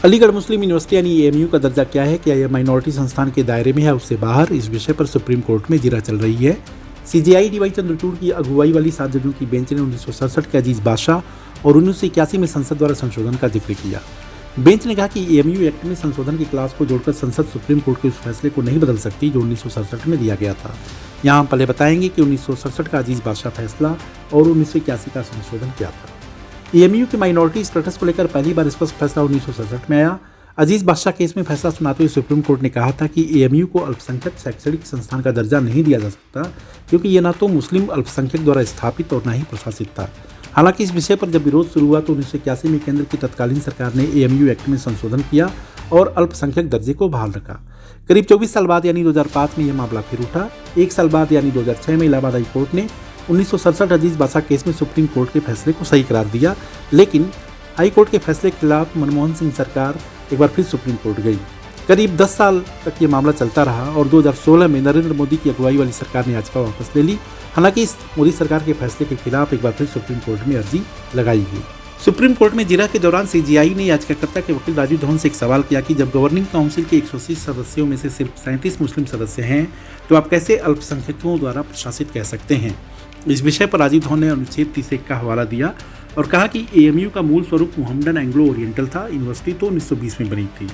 अलीगढ़ मुस्लिम university यानी AMU का दर्जा क्या है, क्या यह माइनॉरिटी संस्थान के दायरे में है उससे बाहर, इस विषय पर सुप्रीम कोर्ट में जिरह चल रही है। सीजेआई डीवाई चंद्रचूड़ की अगुवाई वाली 7 जजों की बेंच ने 1967 के अजीज बादशाह और 1981 में संसद द्वारा संशोधन का जिक्र किया। बेंच ने कहा कि एएमयू एक्ट में संशोधन की क्लास को जोड़कर संसद सुप्रीम कोर्ट के उस फैसले को नहीं बदल सकती जो 1967 में दिया गया था। यहाँ हम पहले बताएंगे कि 1967 का अजीज बादशाह फैसला और 1981 का संशोधन क्या था। एएमयू के माइनॉरिटी स्टेटस को लेकर पहली बार स्पष्ट फैसला 1967 में आया। अजीज बादशाह केस में फैसला सुनाते हुए सुप्रीम कोर्ट ने कहा था कि एएमयू को अल्पसंख्यक शैक्षणिक संस्थान का दर्जा नहीं दिया जा सकता क्योंकि यह न तो मुस्लिम अल्पसंख्यक द्वारा स्थापित और न ही प्रशासित था। हालांकि इस विषय पर जब विरोध शुरू हुआ तो 1981 में केंद्र की तत्कालीन सरकार ने एएमयू एक्ट में संशोधन किया और अल्पसंख्यक दर्जे को बहाल रखा। करीब 24 साल बाद यानी 2005 में यह मामला फिर उठा। 1 साल बाद यानी 2006 में इलाहाबाद हाई कोर्ट ने 1967 अजीज बादशाह केस में सुप्रीम कोर्ट के फैसले को सही करार दिया, लेकिन हाई कोर्ट के फैसले के खिलाफ मनमोहन सिंह सरकार एक बार फिर सुप्रीम कोर्ट गई। करीब 10 साल तक ये मामला चलता रहा और 2016 में नरेंद्र मोदी की अगुवाई वाली सरकार ने याचिका वापस ले ली। हालांकि इस मोदी सरकार के फैसले के खिलाफ एक बार फिर सुप्रीम कोर्ट में अर्जी लगाई गई। सुप्रीम कोर्ट में जिरह के दौरान सीजेआई ने याचिकाकर्ता के वकील राजीव धवन से एक सवाल किया कि जब गवर्निंग काउंसिल के 180 सदस्यों में से सिर्फ 37 मुस्लिम सदस्य हैं तो आप कैसे अल्पसंख्यकों द्वारा प्रशासित कह सकते हैं। इस विषय पर राजीव धवन ने अनुच्छेद 31 का हवाला दिया और कहा कि एएमयू का मूल स्वरूप मुहम्मदन एंग्लो ओरिएंटल था। यूनिवर्सिटी तो 1920 में बनी थी।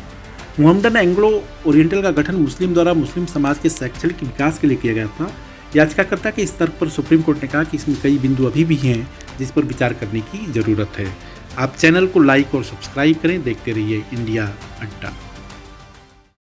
मुहम्मदन एंग्लो ओरिएंटल का गठन मुस्लिम द्वारा मुस्लिम समाज के शैक्षणिक विकास के लिए किया गया था। याचिकाकर्ता के इस तर्क पर सुप्रीम कोर्ट ने कहा कि इसमें कई बिंदु अभी भी हैं जिस पर विचार करने की जरूरत है। आप चैनल को लाइक और सब्सक्राइब करें। देखते रहिए इंडिया अड्डा।